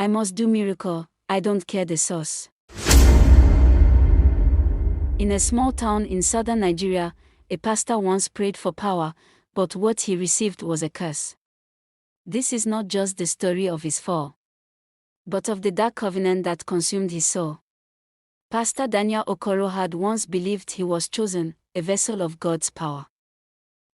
I must do miracle, I don't care the source. In a small town in southern Nigeria, a pastor once prayed for power, but what he received was a curse. This is not just the story of his fall, but of the dark covenant that consumed his soul. Pastor Daniel Okoro had once believed he was chosen, a vessel of God's power.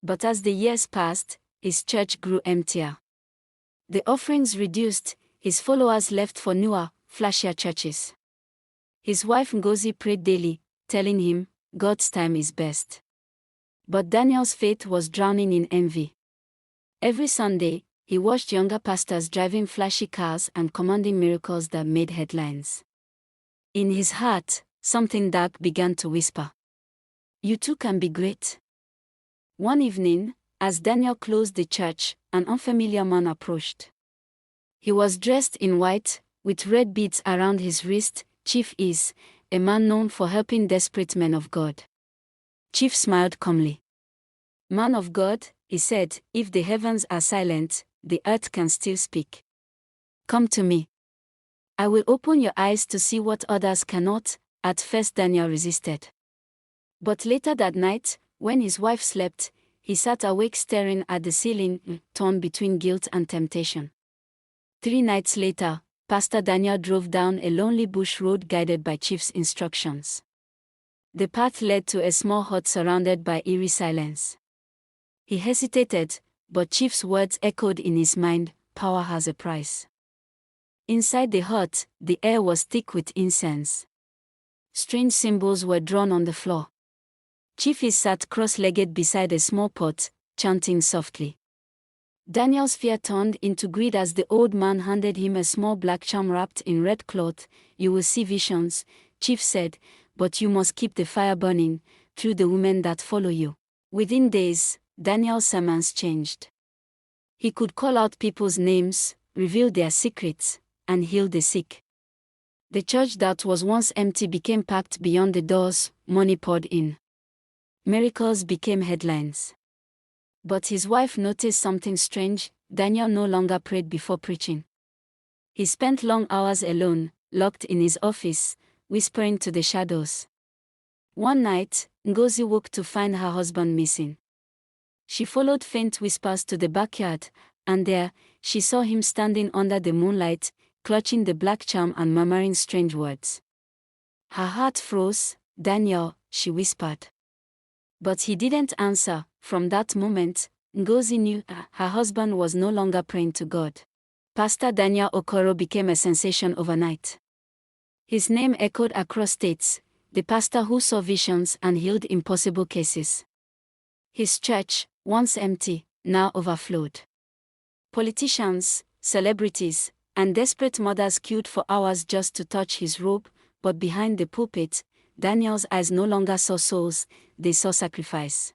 But as the years passed, his church grew emptier. The offerings reduced, his followers left for newer, flashier churches. His wife Ngozi prayed daily, telling him, God's time is best. But Daniel's faith was drowning in envy. Every Sunday, he watched younger pastors driving flashy cars and commanding miracles that made headlines. In his heart, something dark began to whisper. You too can be great. One evening, as Daniel closed the church, an unfamiliar man approached. He was dressed in white, with red beads around his wrist. Chief is a man known for helping desperate men of God. Chief smiled calmly. Man of God, he said, if the heavens are silent, the earth can still speak. Come to me. I will open your eyes to see what others cannot. At first Daniel resisted. But later that night, when his wife slept, he sat awake staring at the ceiling, torn between guilt and temptation. 3 nights later, Pastor Daniel drove down a lonely bush road guided by Chief's instructions. The path led to a small hut surrounded by eerie silence. He hesitated, but Chief's words echoed in his mind, power has a price. Inside the hut, the air was thick with incense. Strange symbols were drawn on the floor. Chief sat cross-legged beside a small pot, chanting softly. Daniel's fear turned into greed as the old man handed him a small black charm wrapped in red cloth. You will see visions, Chief said, but you must keep the fire burning, through the women that follow you. Within days, Daniel's sermons changed. He could call out people's names, reveal their secrets, and heal the sick. The church that was once empty became packed beyond the doors, money poured in. Miracles became headlines. But his wife noticed something strange. Daniel no longer prayed before preaching. He spent long hours alone, locked in his office, whispering to the shadows. One night, Ngozi woke to find her husband missing. She followed faint whispers to the backyard, and there, she saw him standing under the moonlight, clutching the black charm and murmuring strange words. Her heart froze. Daniel, she whispered. But he didn't answer. From that moment, Ngozi knew her husband was no longer praying to God. Pastor Daniel Okoro became a sensation overnight. His name echoed across states, the pastor who saw visions and healed impossible cases. His church, once empty, now overflowed. Politicians, celebrities, and desperate mothers queued for hours just to touch his robe, but behind the pulpit, Daniel's eyes no longer saw souls, they saw sacrifice.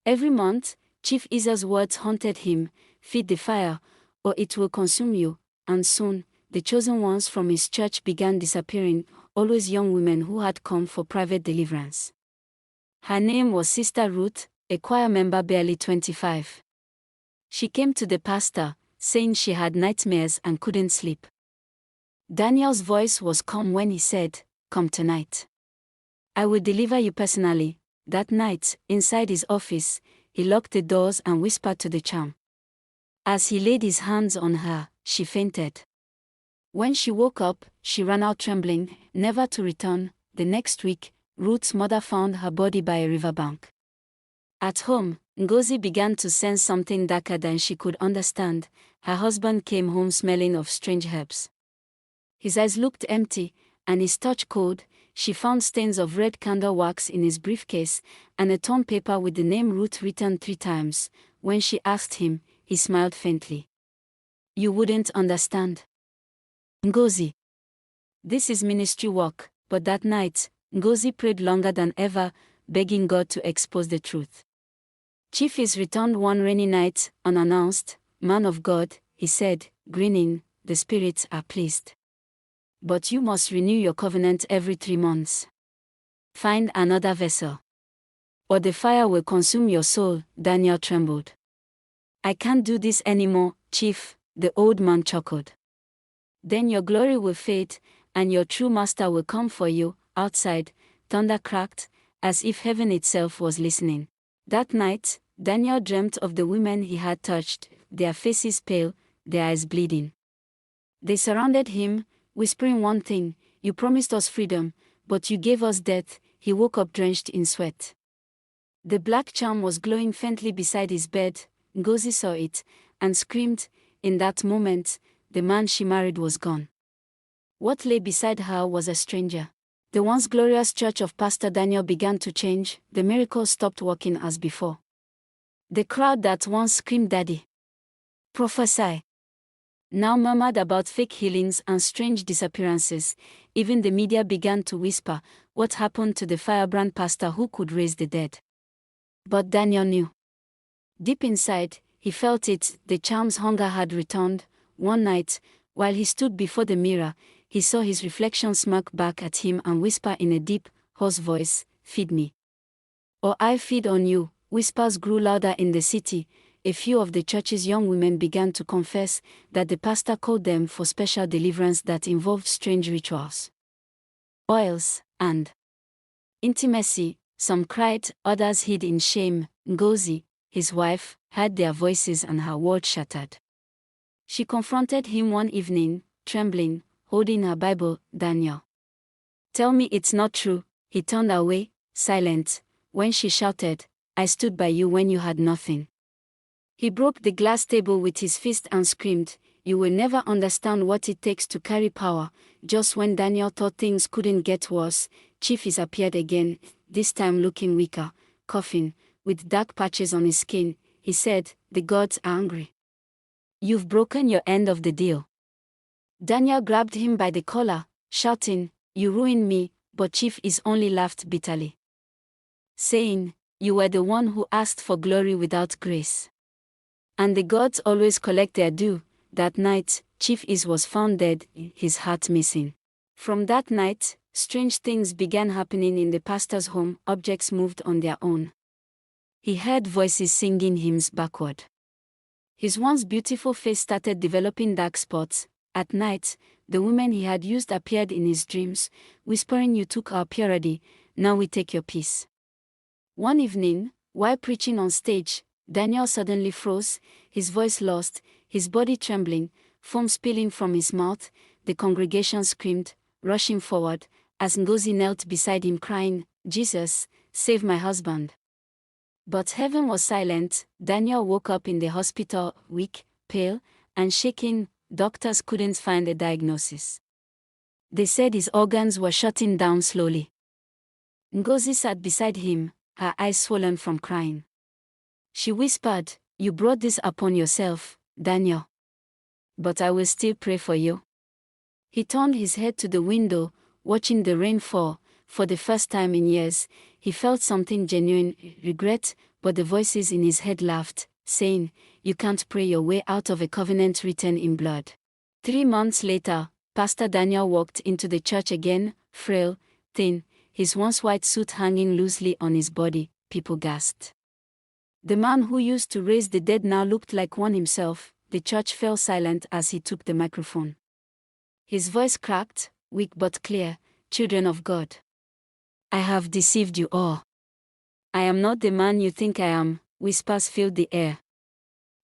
Every month, Chief Isa's words haunted him, feed the fire, or it will consume you, and soon, the chosen ones from his church began disappearing, always young women who had come for private deliverance. Her name was Sister Ruth, a choir member barely 25. She came to the pastor, saying she had nightmares and couldn't sleep. Daniel's voice was calm when he said, "Come tonight. I will deliver you personally." That night, inside his office, he locked the doors and whispered to the charm. As he laid his hands on her, she fainted. When she woke up, she ran out trembling, never to return. The next week, Ruth's mother found her body by a riverbank. At home, Ngozi began to sense something darker than she could understand. Her husband came home smelling of strange herbs. His eyes looked empty, and his touch cold. She found stains of red candle wax in his briefcase, and a torn paper with the name Ruth written 3 times. When she asked him, he smiled faintly. You wouldn't understand, Ngozi. This is ministry work. But that night, Ngozi prayed longer than ever, begging God to expose the truth. Chief returned one rainy night, unannounced. Man of God, he said, grinning, the spirits are pleased. But you must renew your covenant every 3 months. Find another vessel, or the fire will consume your soul. Daniel trembled. I can't do this anymore, Chief, the old man chuckled. Then your glory will fade, and your true master will come for you." Outside, thunder cracked, as if heaven itself was listening. That night, Daniel dreamt of the women he had touched, their faces pale, their eyes bleeding. They surrounded him, whispering one thing: "You promised us freedom, but you gave us death." He woke up drenched in sweat. The black charm was glowing faintly beside his bed. Ngozi saw it, and screamed. In that moment, the man she married was gone. What lay beside her was a stranger. The once glorious church of Pastor Daniel began to change. The miracles stopped working as before. The crowd that once screamed "Daddy, prophesy," now murmured about fake healings and strange disappearances. Even the media began to whisper, "What happened to the firebrand pastor who could raise the dead?" But Daniel knew. Deep inside, he felt it. The charm's hunger had returned. One night, while he stood before the mirror, he saw his reflection smirk back at him and whisper in a deep, hoarse voice, "Feed me, or I feed on you." Whispers grew louder in the city. A few of the church's young women began to confess that the pastor called them for special deliverance that involved strange rituals, oils, and intimacy. Some cried, others hid in shame. Ngozi, his wife, heard their voices and her world shattered. She confronted him one evening, trembling, holding her Bible. "Daniel, tell me it's not true." He turned away, silent. When she shouted, "I stood by you when you had nothing." He broke the glass table with his fist and screamed, "You will never understand what it takes to carry power." Just when Daniel thought things couldn't get worse, Chief appeared again, this time looking weaker, coughing, with dark patches on his skin. He said, "The gods are angry. You've broken your end of the deal." Daniel grabbed him by the collar, shouting, "You ruined me," but Chief only laughed bitterly, saying, "You were the one who asked for glory without grace. And the gods always collect their due." That night, Chief was found dead, his heart missing. From that night, strange things began happening in the pastor's home. Objects moved on their own. He heard voices singing hymns backward. His once beautiful face started developing dark spots. At night, the women he had used appeared in his dreams, whispering, "You took our purity, now we take your peace." One evening, while preaching on stage, Daniel suddenly froze, his voice lost, his body trembling, foam spilling from his mouth. The congregation screamed, rushing forward, as Ngozi knelt beside him crying, "Jesus, save my husband." But heaven was silent. Daniel woke up in the hospital, weak, pale, and shaking. Doctors couldn't find a diagnosis. They said his organs were shutting down slowly. Ngozi sat beside him, her eyes swollen from crying. She whispered, "You brought this upon yourself, Daniel. But I will still pray for you." He turned his head to the window, watching the rain fall. For the first time in years, he felt something genuine, regret, but the voices in his head laughed, saying, "You can't pray your way out of a covenant written in blood." 3 months later, Pastor Daniel walked into the church again, frail, thin, his once white suit hanging loosely on his body. People gasped. The man who used to raise the dead now looked like one himself. The church fell silent as he took the microphone. His voice cracked, weak but clear, "Children of God, I have deceived you all. I am not the man you think I am." Whispers filled the air.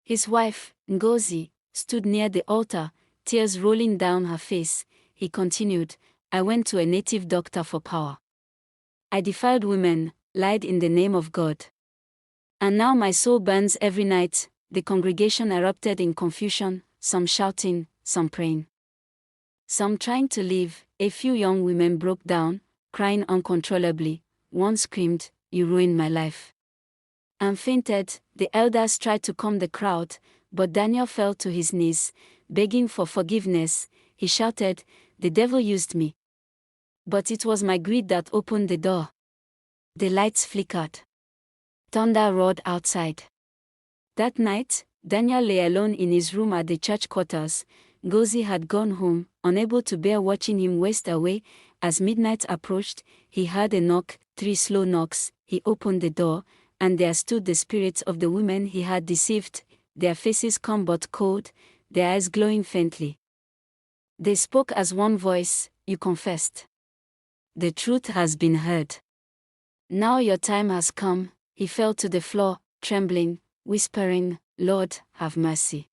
His wife, Ngozi, stood near the altar, tears rolling down her face. He continued, "I went to a native doctor for power. I defiled women, lied in the name of God. And now my soul burns every night." The congregation erupted in confusion, some shouting, some praying, some trying to leave. A few young women broke down, crying uncontrollably. One screamed, "You ruined my life," and fainted. The elders tried to calm the crowd, but Daniel fell to his knees, begging for forgiveness. He shouted, "The devil used me. But it was my greed that opened the door." The lights flickered. Thunder roared outside. That night, Daniel lay alone in his room at the church quarters. Ngozi had gone home, unable to bear watching him waste away. As midnight approached, he heard a knock, 3 slow knocks. He opened the door, and there stood the spirits of the women he had deceived, their faces calm but cold, their eyes glowing faintly. They spoke as one voice, "You confessed. The truth has been heard. Now your time has come." He fell to the floor, trembling, whispering, "Lord, have mercy."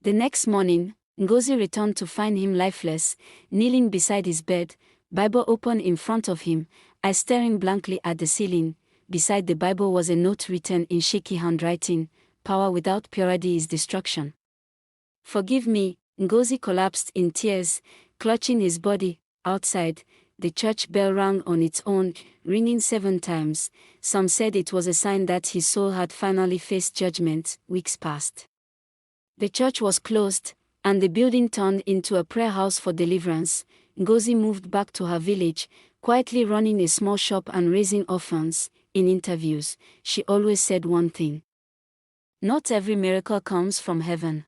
The next morning, Ngozi returned to find him lifeless, kneeling beside his bed, Bible open in front of him, eyes staring blankly at the ceiling. Beside the Bible was a note written in shaky handwriting, "Power without purity is destruction. Forgive me." Ngozi collapsed in tears, clutching his body. Outside, the church bell rang on its own, ringing 7 times. Some said it was a sign that his soul had finally faced judgment. Weeks passed. The church was closed, and the building turned into a prayer house for deliverance. Ngozi moved back to her village, quietly running a small shop and raising orphans. In interviews, she always said one thing: not every miracle comes from heaven.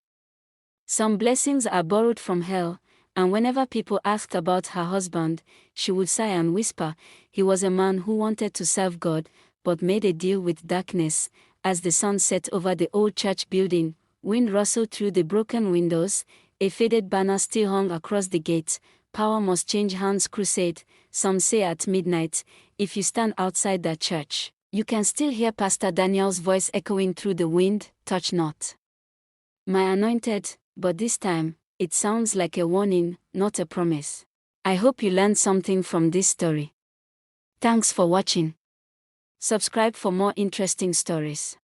Some blessings are borrowed from hell. And whenever people asked about her husband, she would sigh and whisper, "He was a man who wanted to serve God, but made a deal with darkness." As the sun set over the old church building, wind rustled through the broken windows, a faded banner still hung across the gate, "Power must change hands crusade." Some say at midnight, if you stand outside that church, you can still hear Pastor Daniel's voice echoing through the wind, "Touch not my anointed." But this time, it sounds like a warning, not a promise. I hope you learned something from this story. Thanks for watching. Subscribe for more interesting stories.